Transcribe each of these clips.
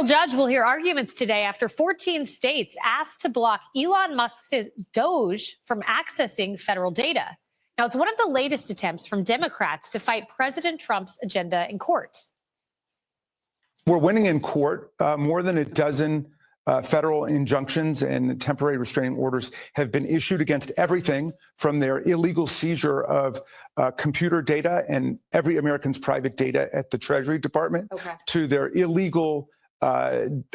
federal judge will hear arguments today after 14 states asked to block Elon Musk's Doge from accessing federal data. Now, it's one of the latest attempts from Democrats to fight President Trump's agenda in court. We're winning in court. More than a dozen federal injunctions and temporary restraining orders have been issued against everything from their illegal seizure of computer data and every American's private data at the Treasury Department to their illegal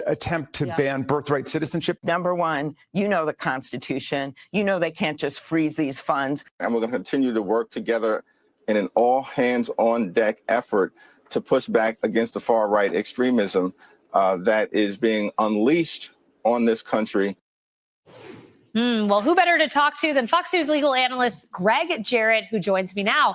attempt to ban birthright citizenship. Number one, you know the Constitution. You know they can't just freeze these funds. And we're going to continue to work together in an all-hands-on-deck effort to push back against the far-right extremism that is being unleashed on this country. Well, who better to talk to than Fox News legal analyst Greg Jarrett, who joins me now.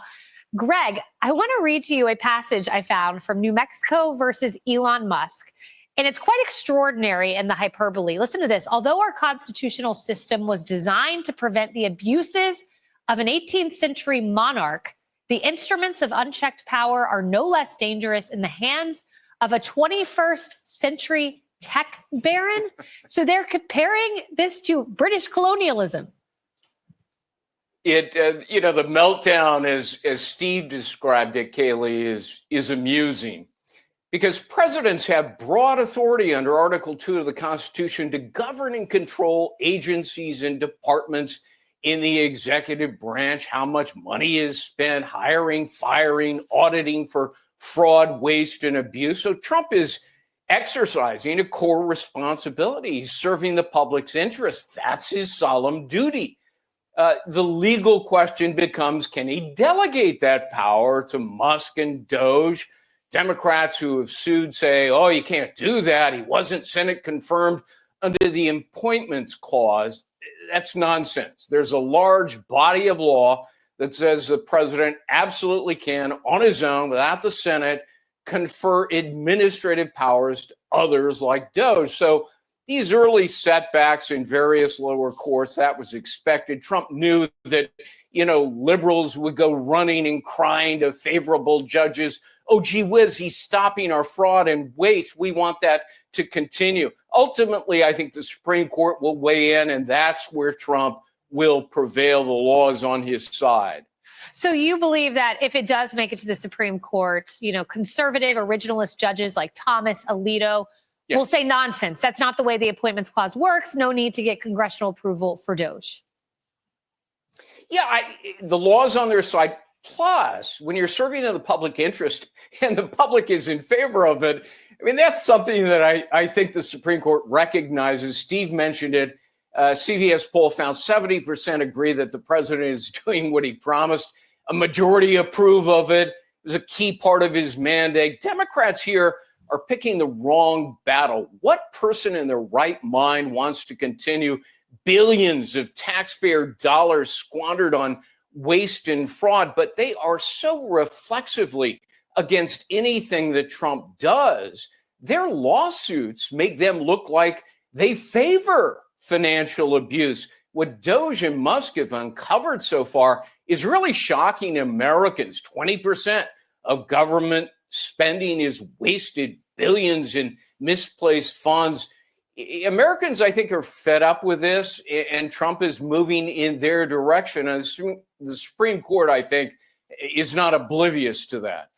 Greg, I want to read to you a passage I found from New Mexico versus Elon Musk. And it's quite extraordinary in the hyperbole. Listen to this. Although our constitutional system was designed to prevent the abuses of an 18th century monarch, the instruments of unchecked power are no less dangerous in the hands of a 21st century tech baron. So they're comparing this to British colonialism. The meltdown, as Steve described it, Kayleigh, is amusing because presidents have broad authority under Article 2 of the Constitution to govern and control agencies and departments in the executive branch, how much money is spent, hiring, firing, auditing for fraud, waste, and abuse. So Trump is exercising a core responsibility. He's serving the public's interest. That's his solemn duty. The legal question becomes, can he delegate that power to Musk and Doge? Democrats who have sued say, oh, you can't do that. He wasn't Senate confirmed under the appointments clause. That's nonsense. There's a large body of law that says the president absolutely can, on his own, without the Senate, confer administrative powers to others like Doge. So these early setbacks in various lower courts, that was expected. Trump knew that, liberals would go running and crying to favorable judges. Oh, gee whiz, he's stopping our fraud and waste. We want that to continue. Ultimately, I think the Supreme Court will weigh in, and that's where Trump will prevail. The law is on his side. So you believe that if it does make it to the Supreme Court, conservative originalist judges like Thomas Alito will say nonsense. That's not the way the appointments clause works. No need to get congressional approval for Doge. Yeah, the law's on their side. Plus, when you're serving in the public interest and the public is in favor of it, that's something that I think the Supreme Court recognizes. Steve mentioned it. CBS poll found 70% agree that the president is doing what he promised. A majority approve of it. It was a key part of his mandate. Democrats here are picking the wrong battle. What person in their right mind wants to continue billions of taxpayer dollars squandered on waste and fraud? But they are so reflexively against anything that Trump does. Their lawsuits make them look like they favor financial abuse. What Doge and Musk have uncovered so far is really shocking Americans. 20% of government spending is wasted, billions in misplaced funds. Americans, I think, are fed up with this, and Trump is moving in their direction. And the Supreme Court, I think, is not oblivious to that.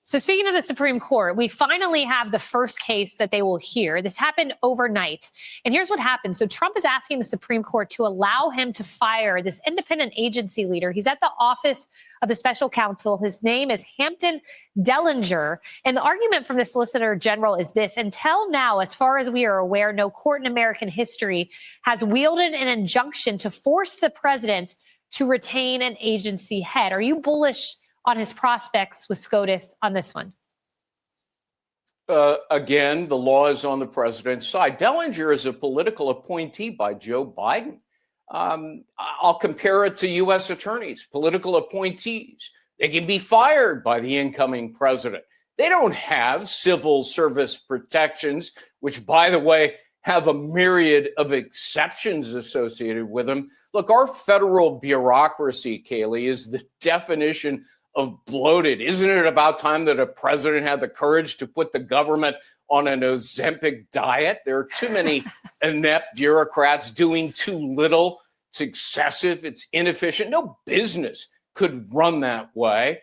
So speaking of the Supreme Court, we finally have the first case that they will hear. This happened overnight. And here's what happened. So Trump is asking the Supreme Court to allow him to fire this independent agency leader. He's at the office of the special counsel. His name is Hampton Dellinger. And the argument from the Solicitor General is this: until now, as far as we are aware, no court in American history has wielded an injunction to force the president to retain an agency head. Are you bullish on his prospects with SCOTUS on this one? Again, the law is on the president's side. Dellinger is a political appointee by Joe Biden. I'll compare it to U.S. attorneys, political appointees. They can be fired by the incoming president. They don't have civil service protections, which, by the way, have a myriad of exceptions associated with them. Look, our federal bureaucracy, Kayleigh, is the definition of bloated. Isn't it about time that a president had the courage to put the government on an Ozempic diet. There are too many inept bureaucrats doing too little. It's excessive. It's inefficient. No business could run that way.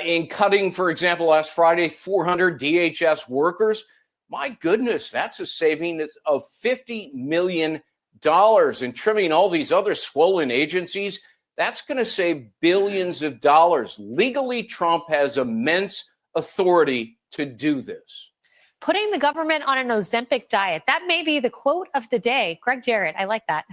In cutting, for example, last Friday, 400 DHS workers, my goodness, that's a saving of $50 million. And trimming all these other swollen agencies, that's going to save billions of dollars. Legally, Trump has immense authority to do this. Putting the government on an Ozempic diet. That may be the quote of the day. Greg Jarrett, I like that.